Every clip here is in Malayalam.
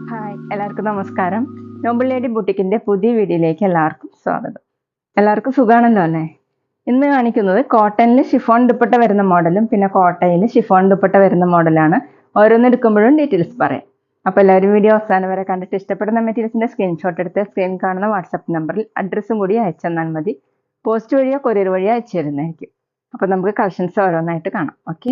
ഹായ്, എല്ലാവർക്കും നമസ്കാരം. നോബിൾ ലേഡി ബുട്ടിക്കിന്റെ പുതിയ വീഡിയോയിലേക്ക് എല്ലാവർക്കും സ്വാഗതം. എല്ലാവർക്കും സുഖാണല്ലോ അല്ലേ? ഇന്ന് കാണിക്കുന്നത് കോട്ടണിൽ ഷിഫോൺ ദുപ്പട്ട വരുന്ന മോഡലും പിന്നെ കോട്ടയിൽ ഷിഫോൺ ദുപ്പട്ട വരുന്ന മോഡലാണ്. ഓരോന്നെടുക്കുമ്പോഴും ഡീറ്റെയിൽസ് പറയാം. അപ്പോൾ എല്ലാവരും വീഡിയോ അവസാനം വരെ കണ്ടിട്ട് ഇഷ്ടപ്പെടുന്ന മെറ്റീരിയൽസിന്റെ സ്ക്രീൻഷോട്ട് എടുത്ത് സ്ക്രീൻ കാണുന്ന വാട്സപ്പ് നമ്പറിൽ അഡ്രസ്സും കൂടി അയച്ചു തന്നാൽ മതി. പോസ്റ്റ് വഴിയോ കൊറിയർ വഴിയോ അയച്ചു തരുന്നതായിരിക്കും. അപ്പോൾ നമുക്ക് കളക്ഷൻസ് ഓരോന്നായിട്ട് കാണാം. ഓക്കെ,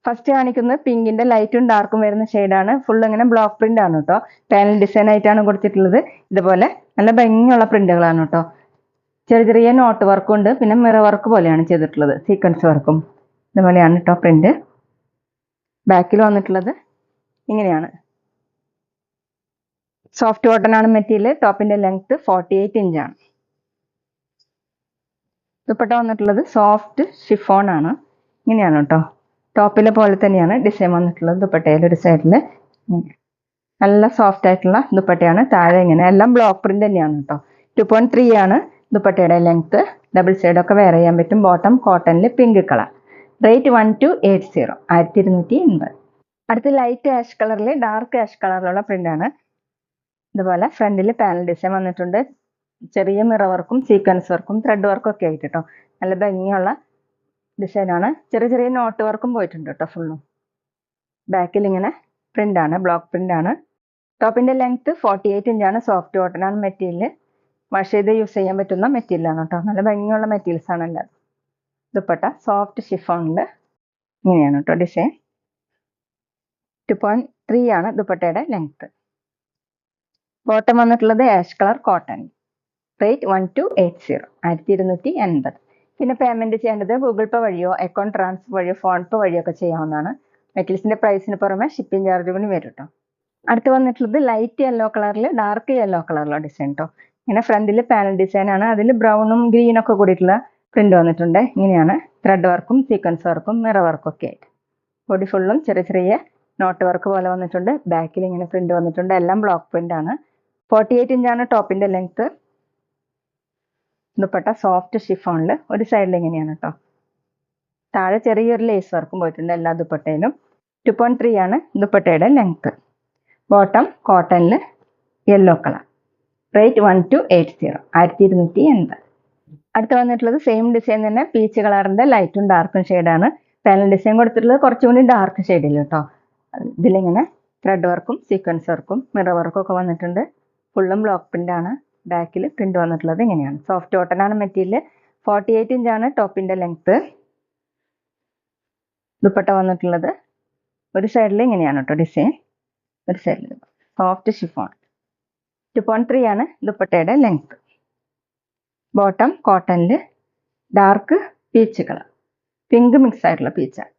ഫസ്റ്റ് കാണിക്കുന്നത് പിങ്കിന്റെ ലൈറ്റും ഡാർക്കും വരുന്ന ഷെയ്ഡാണ്. ഫുൾ ഇങ്ങനെ ബ്ലോക്ക് പ്രിന്റ് ആണ് കേട്ടോ. പാനൽ ഡിസൈൻ ആയിട്ടാണ് കൊടുത്തിട്ടുള്ളത്. ഇതുപോലെ നല്ല ഭംഗിയുള്ള പ്രിന്റുകളാണ് കേട്ടോ. ചെറിയ ചെറിയ നോട്ട് വർക്കും ഉണ്ട്, പിന്നെ മിറർ വർക്ക് പോലെയാണ് ചെയ്തിട്ടുള്ളത്. സീക്വൻസ് വർക്കും ഇതുപോലെയാണ് കേട്ടോ പ്രിന്റ്. ബാക്കിൽ വന്നിട്ടുള്ളത് ഇങ്ങനെയാണ്. സോഫ്റ്റ് കോട്ടൺ ആണ് മെറ്റീരിയൽ. ടോപ്പിന്റെ ലെങ്ത് 48 ഇഞ്ചാണ്. ദുപ്പട്ട വന്നിട്ടുള്ളത് സോഫ്റ്റ് ഷിഫോൺ ആണ്. ഇങ്ങനെയാണ് കേട്ടോ. ടോപ്പിലെ പോലെ തന്നെയാണ് ഡിസൈൻ വന്നിട്ടുള്ളത്. ദുപ്പട്ടയിൽ ഒരു സൈഡിൽ നല്ല സോഫ്റ്റ് ആയിട്ടുള്ള ദുപ്പട്ടയാണ്. താഴെ ഇങ്ങനെ എല്ലാം ബ്ലോക്ക് പ്രിന്റ് തന്നെയാണ് കേട്ടോ. 2.3 ആണ് ദുപ്പട്ടയുടെ ലെങ്ത്. ഡബിൾ സൈഡ് ഒക്കെ വെയർ ചെയ്യാൻ പറ്റും. ബോട്ടം കോട്ടണിൽ പിങ്ക് കളർ. റേറ്റ് 1280, 1280. അടുത്ത് ലൈറ്റ് ആഷ് കളറിൽ ഡാർക്ക് ആഷ് കളറിലുള്ള പ്രിന്റ് ആണ്. ഇതുപോലെ ഫ്രണ്ടിൽ പാനൽ ഡിസൈൻ വന്നിട്ടുണ്ട്. ചെറിയ മിറർ വർക്കും സീക്വൻസ് വർക്കും ത്രെഡ് വർക്കും ഒക്കെ ആയിട്ട് കേട്ടോ. നല്ല ഭംഗിയുള്ള ഡിസൈനാണ്. ചെറിയ ചെറിയ നോട്ട് വർക്കും പോയിട്ടുണ്ട് കേട്ടോ ഫുള്ളും. ബാക്കിൽ ഇങ്ങനെ പ്രിന്റ് ആണ്, ബ്ലോക്ക് പ്രിന്റ് ആണ്. ടോപ്പിന്റെ ലെങ്ത് 48 ഇഞ്ചാണ്. സോഫ്റ്റ് കോട്ടൺ ആണ് മെറ്റീരിയൽ. വാഷ് ചെയ്ത് യൂസ് ചെയ്യാൻ പറ്റുന്ന മെറ്റീരിയൽ ആണ് കേട്ടോ. നല്ല ഭംഗിയുള്ള മെറ്റീരിയൽസ് ആണ് എല്ലാം. ദുപ്പട്ട സോഫ്റ്റ് ഷിഫോണിൽ ഇങ്ങനെയാണ് കേട്ടോ ഡിസൈൻ. 2.3 ആണ് ദുപ്പട്ടയുടെ ലെങ്ത്. ബോട്ടം വന്നിട്ടുള്ളത് ആഷ് കളർ കോട്ടൺ. റേറ്റ് 1280, 1280. പിന്നെ പേയ്മെന്റ് ചെയ്യേണ്ടത് ഗൂഗിൾ പേ വഴിയോ അക്കൗണ്ട് ട്രാൻസ്ഫർ വഴിയോ ഫോൺ പേ വഴിയോ ഒക്കെ ചെയ്യാവുന്നതാണ്. മെറ്റീരിയൽസിന്റെ പ്രൈസിന് പുറമെ ഷിപ്പിംഗ് ചാർജ് കൂടി വരും കേട്ടോ. അടുത്ത് വന്നിട്ടുള്ളത് ലൈറ്റ് യെല്ലോ കളറിൽ ഡാർക്ക് യെല്ലോ കളറിലുള്ള ഡിസൈൻ കേട്ടോ. ഇങ്ങനെ ഫ്രണ്ടിൽ പാനൽ ഡിസൈൻ ആണ്. അതിൽ ബ്രൗണും ഗ്രീനും ഒക്കെ കൂടിയിട്ടുള്ള പ്രിന്റ് വന്നിട്ടുണ്ട്. ഇങ്ങനെയാണ് ത്രെഡ് വർക്കും സീക്വൻസ് വർക്കും മിറർ വർക്കും ഒക്കെ ആയിട്ട്. ബോഡി ഫുള്ളും ചെറിയ ചെറിയ നോട്ട് വർക്ക് പോലെ വന്നിട്ടുണ്ട്. ബാക്കിൽ ഇങ്ങനെ പ്രിന്റ് വന്നിട്ടുണ്ട്. എല്ലാം ബ്ലോക്ക് പ്രിന്റ് ആണ്. 48 ഇഞ്ചാണ് ടോപ്പിന്റെ ലെങ്ത്. ദുപ്പട്ട സോഫ്റ്റ് ഷിഫോണിൽ ഒരു സൈഡിൽ ഇങ്ങനെയാണ് കേട്ടോ. താഴെ ചെറിയൊരു ലേസ് വർക്കും പോയിട്ടുണ്ട് എല്ലാ ദുപ്പട്ടയിലും. 2.3 ആണ് ദുപ്പട്ടയുടെ ലെങ്ത്. ബോട്ടം കോട്ടണിൽ യെല്ലോ കളർ. റേറ്റ് 1280, 1280. അടുത്ത് വന്നിട്ടുള്ളത് സെയിം ഡിസൈൻ തന്നെ പീച്ച് കളറിന്റെ ലൈറ്റും ഡാർക്കും ഷെയ്ഡാണ്. പാനൽ ഡിസൈൻ കൊടുത്തിട്ടുള്ളത് കുറച്ചുകൂടി ഡാർക്ക് ഷെയ്ഡിൽ കേട്ടോ. ഇതിലിങ്ങനെ ത്രെഡ് വർക്കും സീക്വൻസ് വർക്കും മിറർ വർക്കും ഒക്കെ വന്നിട്ടുണ്ട്. ഫുള്ളും ബ്ലോക്ക് പ്രിന്റ് ആണ്. ബാക്കിൽ പ്രിന്റ് വന്നിട്ടുള്ളത് ഇങ്ങനെയാണ്. സോഫ്റ്റ് കോട്ടൺ ആണ് മെറ്റീരിയൽ. 48 ഇഞ്ചാണ് ടോപ്പിന്റെ ലെങ്ത്. ദുപ്പട്ട വന്നിട്ടുള്ളത് ഒരു സൈഡിൽ ഇങ്ങനെയാണ് കേട്ടോ ഡിസൈൻ. ഒരു സൈഡിൽ സോഫ്റ്റ് ഷിഫോൺ. 2.3 ആണ് ദുപ്പട്ടയുടെ ലെങ്ത്. ബോട്ടം കോട്ടണിൽ dark peach colour, pink mix ആയിട്ടുള്ള പീച്ചാണ്.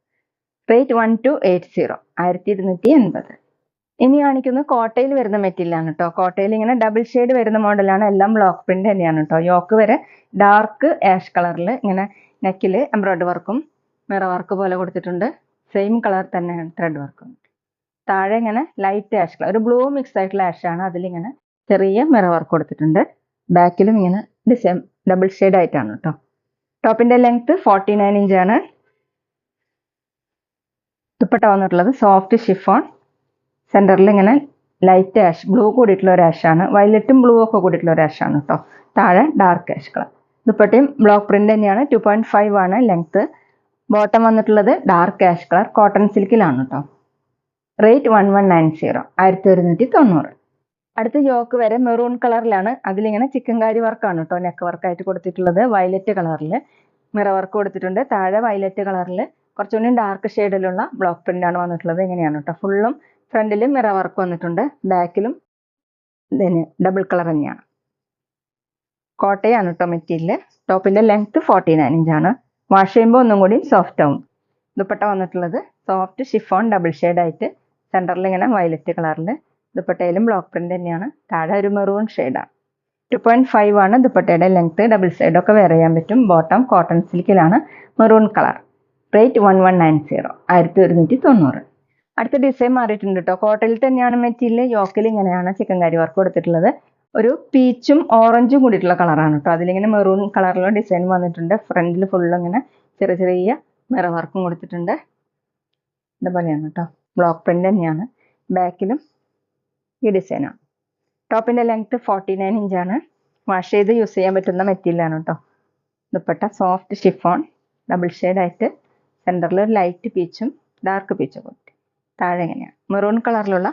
റേറ്റ് 1280, 1280. ഇനി കാണിക്കുന്നത് കോട്ടയിൽ വരുന്ന മെറ്റീരിയൽ ആണ് കേട്ടോ. കോട്ടയിൽ ഇങ്ങനെ ഡബിൾ ഷെയ്ഡ് വരുന്ന മോഡലാണ്. എല്ലാം ബ്ലോക്ക് പ്രിന്റ് തന്നെയാണ് കേട്ടോ. യോക്ക് വരെ ഡാർക്ക് ആഷ് കളറിൽ ഇങ്ങനെ നെക്കിൽ എംബ്രോയിഡറി വർക്കും മിറർ വർക്ക് പോലെ കൊടുത്തിട്ടുണ്ട്. സെയിം കളർ തന്നെയാണ് ത്രെഡ് വർക്കും. താഴെ ഇങ്ങനെ ലൈറ്റ് ആഷ് കളർ, ഒരു ബ്ലൂ മിക്സ് ആയിട്ടുള്ള ആഷാണ്. അതിലിങ്ങനെ ചെറിയ മിറർ വർക്ക് കൊടുത്തിട്ടുണ്ട്. ബാക്കിലും ഇങ്ങനെ ഡിസൈൻ ഡബിൾ ഷെയ്ഡ് ആയിട്ടാണ് കേട്ടോ. ടോപ്പിന്റെ ലെങ്ത് 49 ഇഞ്ചാണ്. ദുപ്പട്ട വന്നിട്ടുള്ളത് സോഫ്റ്റ് ഷിഫോൺ. സെന്ററിൽ ഇങ്ങനെ ലൈറ്റ് ആഷ്, ബ്ലൂ കൂടിയിട്ടുള്ള ഒരു ആഷാണ്. വയലറ്റും ബ്ലൂ ഒക്കെ കൂടിയിട്ടുള്ള ഒരു ആഷാണ് കേട്ടോ. താഴെ ഡാർക്ക് ആഷ് കളർ. ദുപ്പട്ടയും ബ്ലോക്ക് പ്രിന്റ് തന്നെയാണ്. 2.5 ആണ് ലെങ്ത്. ബോട്ടം വന്നിട്ടുള്ളത് ഡാർക്ക് ആഷ് കളർ കോട്ടൺ സിൽക്കിലാണ് കേട്ടോ. റേറ്റ് 1190, 1190. അടുത്ത യോക്ക് വരെ മെറൂൺ കളറിലാണ്. അതിലിങ്ങനെ ചിക്കൻകാരി വർക്കാണ് കേട്ടോ നെക്ക് വർക്കായിട്ട് കൊടുത്തിട്ടുള്ളത്. വയലറ്റ് കളറിൽ മിറർ വർക്ക് കൊടുത്തിട്ടുണ്ട്. താഴെ വയലറ്റ് കളറിൽ കുറച്ചുകൂടി ഡാർക്ക് ഷെയ്ഡിലുള്ള ബ്ലോക്ക് പ്രിന്റ് ആണ് വന്നിട്ടുള്ളത്. ഇങ്ങനെയാണ് കേട്ടോ. ഫുള്ളും ഫ്രണ്ടിലും മിറർ വർക്ക് വന്നിട്ടുണ്ട്. ബാക്കിലും ഇതിന് ഡബിൾ കളർ തന്നെയാണ്. കോട്ടയാണ് കേട്ടോ മെറ്റീരിയൽ. ടോപ്പിന്റെ ലെങ്ത് 49 ഇഞ്ചാണ്. വാഷ് ചെയ്യുമ്പോൾ ഒന്നും കൂടി സോഫ്റ്റ് ആവും. ദുപ്പട്ട വന്നിട്ടുള്ളത് സോഫ്റ്റ് ഷിഫോൺ ഡബിൾ ഷെയ്ഡ് ആയിട്ട്. സെന്ററിൽ ഇങ്ങനെ വയലറ്റ് കളറിൽ. ദുപ്പട്ടയിലും ബ്ലോക്ക് പ്രിന്റ് തന്നെയാണ്. താഴെ ഒരു മെറൂൺ ഷെയ്ഡാണ്. 2.5 ആണ് ദുപ്പട്ടയുടെ ലെങ്ത്. ഡബിൾ സൈഡ് ഒക്കെ വെയർ ചെയ്യാൻ പറ്റും. ബോട്ടം കോട്ടൺ സിൽക്കിലാണ്, മെറൂൺ കളർ. റേറ്റ് 1190, 1190. അടുത്ത ഡിസൈൻ മാറിയിട്ടുണ്ട് കേട്ടോ. കോട്ടണിൽ തന്നെയാണ് മെറ്റീരിയൽ. യോക്കിൽ ഇങ്ങനെയാണ് ചിക്കൻകാരി വർക്ക് കൊടുത്തിട്ടുള്ളത്. ഒരു പീച്ചും ഓറഞ്ചും കൂടിയിട്ടുള്ള കളറാണ് കേട്ടോ. അതിലിങ്ങനെ മെറൂൺ കളറിലുള്ള ഡിസൈൻ വന്നിട്ടുണ്ട്. ഫ്രണ്ടിൽ ഫുള്ളും ഇങ്ങനെ ചെറിയ ചെറിയ മിറർ വർക്കും കൊടുത്തിട്ടുണ്ട്. ഇതുപോലെയാണ് കേട്ടോ. ബ്ലോക്ക് പ്രിന്റ് തന്നെയാണ്. ബാക്കിലും ഈ ഡിസൈനാണ്. ടോപ്പിന്റെ ലെങ്ത് 49 ഇഞ്ചാണ്. വാഷ് ചെയ്ത് യൂസ് ചെയ്യാൻ പറ്റുന്ന മെറ്റീരിയലാണ് കേട്ടോ. ദുപ്പട്ട സോഫ്റ്റ് ഷിഫോൺ, ഡബിൾ ആയിട്ട് സെന്ററിൽ ഒരു ലൈറ്റ് പീച്ചും ഡാർക്ക് പീച്ചും കൊടുത്തു. താഴെ എങ്ങനെയാണ് മെറൂൺ കളറിലുള്ള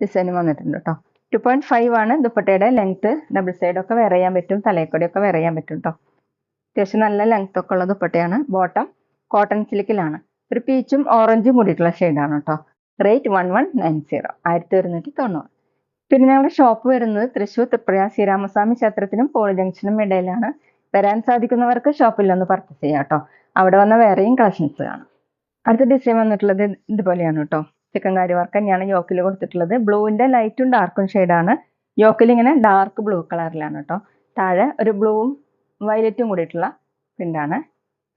ഡിസൈൻ വന്നിട്ടുണ്ട് കേട്ടോ. 2.5 ആണ് ദുപ്പട്ടയുടെ ലെങ്ത്. ഡബിൾ സൈഡൊക്കെ വെയർ ചെയ്യാൻ പറ്റും, തലയക്കൊടിയൊക്കെ വെയർ ചെയ്യാൻ പറ്റും കേട്ടോ. അത്യാവശ്യം നല്ല ലെങ്ത് ഒക്കെ ഉള്ള ദുപ്പട്ടയാണ്. ബോട്ടം കോട്ടൺ സിൽക്കിലാണ്. ഒരു പീച്ചും ഓറഞ്ചും കൂടിയിട്ടുള്ള ഷെയ്ഡാണ് കേട്ടോ. റേറ്റ് 1190, 1190. പിന്നെ ഞങ്ങളുടെ ഷോപ്പ് വരുന്നത് തൃശ്ശൂർ തൃപ്രയ ശ്രീരാമസ്വാമി ക്ഷേത്രത്തിനും പോളി ജംഗ്ഷനും ഇടയിലാണ്. വരാൻ സാധിക്കുന്നവർക്ക് ഷോപ്പിൽ ഒന്ന് പർച്ചേസ് ചെയ്യാം കേട്ടോ. അവിടെ വന്ന വേറെയും കളക്ഷൻസ് കാണാം. അടുത്ത ഡിസൈൻ വന്നിട്ടുള്ളത് ഇതുപോലെയാണ് കേട്ടോ. ചിക്കൻകാരി വർക്ക് തന്നെയാണ് യോക്കിൽ കൊടുത്തിട്ടുള്ളത്. ബ്ലൂവിന്റെ ലൈറ്റും ഡാർക്കും ഷെയ്ഡാണ്. യോക്കിൽ ഇങ്ങനെ ഡാർക്ക് ബ്ലൂ കളറിലാണ് കേട്ടോ. താഴെ ഒരു ബ്ലൂവും വയലറ്റും കൂടിയിട്ടുള്ള പ്രിന്റാണ്.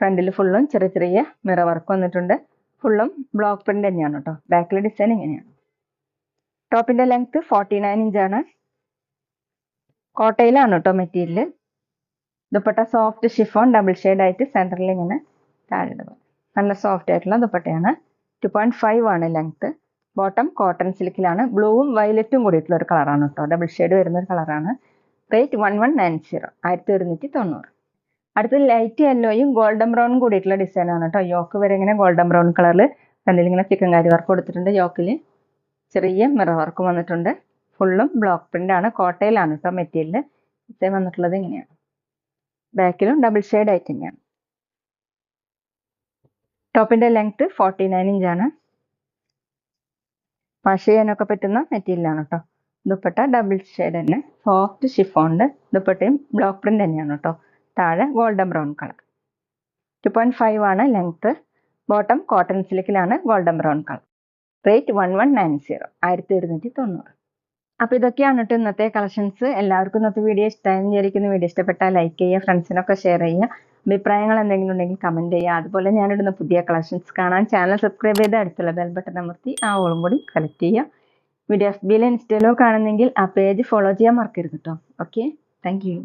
ഫ്രണ്ടിൽ ഫുള്ളും ചെറിയ ചെറിയ മിറർ വർക്ക് വന്നിട്ടുണ്ട്. ഫുള്ളും ബ്ലോക്ക് പ്രിന്റ് തന്നെയാണ് കേട്ടോ. ബാക്കിലെ ഡിസൈൻ ഇങ്ങനെയാണ്. ടോപ്പിന്റെ ലെങ്ത് 49 ഇഞ്ചാണ്. കോട്ടയിലാണ് കേട്ടോ material. Dupatta soft chiffon, double ആയിട്ട് സെന്ററിൽ ഇങ്ങനെ താഴെ നല്ല സോഫ്റ്റ് ആയിട്ടുള്ള ദുപ്പട്ടയാണ്. 2.5 ആണ് ലെങ്ത്. Bottom cotton സിൽക്കിലാണ്. ബ്ലൂവും വയലറ്റും കൂടിയിട്ടുള്ള ഒരു കളറാണ് കേട്ടോ. ഡബിൾ ഷെയ്ഡ് വരുന്ന ഒരു കളറാണ്. റേറ്റ് 1190, 1190. അടുത്തത് ലൈറ്റ് യെല്ലോയും ഗോൾഡൻ ബ്രൗണും കൂടിയിട്ടുള്ള ഡിസൈനാണ് കേട്ടോ. യോക്ക് വരെ ഇങ്ങനെ ഗോൾഡൻ ബ്രൗൺ കളറിൽ ഫ്രണ്ടിൽ ഇങ്ങനെ ചിക്കൻകാരി വർക്ക് കൊടുത്തിട്ടുണ്ട്. യോക്കിൽ ചെറിയ മിറർ വർക്കും വന്നിട്ടുണ്ട്. ഫുള്ളും ബ്ലോക്ക് പ്രിന്റ് ആണ്. കോട്ടയിലാണ് കേട്ടോ മെറ്റീരിയൽ. ഡിസൈൻ വന്നിട്ടുള്ളത് ഇങ്ങനെയാണ്. ബാക്കിലും ഡബിൾ ആയിട്ട് തന്നെയാണ്. ടോപ്പിന്റെ ലെങ്ത് 49 ഇഞ്ചാണ്. വാഷ് ചെയ്യാനൊക്കെ പറ്റുന്ന മെറ്റീരിയലാണ് കേട്ടോ. ദുപ്പട്ട ഡബിൾ ഷെയ്ഡ് തന്നെ, സോഫ്റ്റ് ഷിഫോണിന്റെ ദുപ്പട്ടയും ബ്ലോക്ക് പ്രിന്റ് തന്നെയാണ് കേട്ടോ. താഴെ ഗോൾഡൻ ബ്രൗൺ കളർ. 2.5 ആണ് ലെങ്ത്. ബോട്ടം കോട്ടൺ സിൽക്കിലാണ്, ഗോൾഡൻ ബ്രൗൺ കളർ. റേറ്റ് 1190, 1190. അപ്പോൾ ഇതൊക്കെയാണ് കേട്ടോ ഇന്നത്തെ കളക്ഷൻസ്. എല്ലാവർക്കും ഇന്നത്തെ വീഡിയോ ഇഷ്ടമായെന്ന് വിചാരിക്കുന്നു. വീഡിയോ ഇഷ്ടപ്പെട്ടാൽ ലൈക്ക് ചെയ്യുക, ഫ്രണ്ട്സിനൊക്കെ ഷെയർ ചെയ്യുക. അഭിപ്രായങ്ങൾ എന്തെങ്കിലും ഉണ്ടെങ്കിൽ കമൻറ്റ് ചെയ്യുക. അതുപോലെ ഞാനിടുന്ന പുതിയ കളക്ഷൻസ് കാണാൻ ചാനൽ സബ്സ്ക്രൈബ് ചെയ്ത് അടുത്തുള്ള ബെൽ ബട്ടൺ അമർത്തി ആ ഓളും കൂടി സെലക്ട് ചെയ്യുക. വീഡിയോ FB-യിലോ ഇൻസ്റ്റയിലോ കാണുന്നെങ്കിൽ ആ പേജ് ഫോളോ ചെയ്യാൻ മറക്കരുത് കേട്ടോ. Okay, thank you.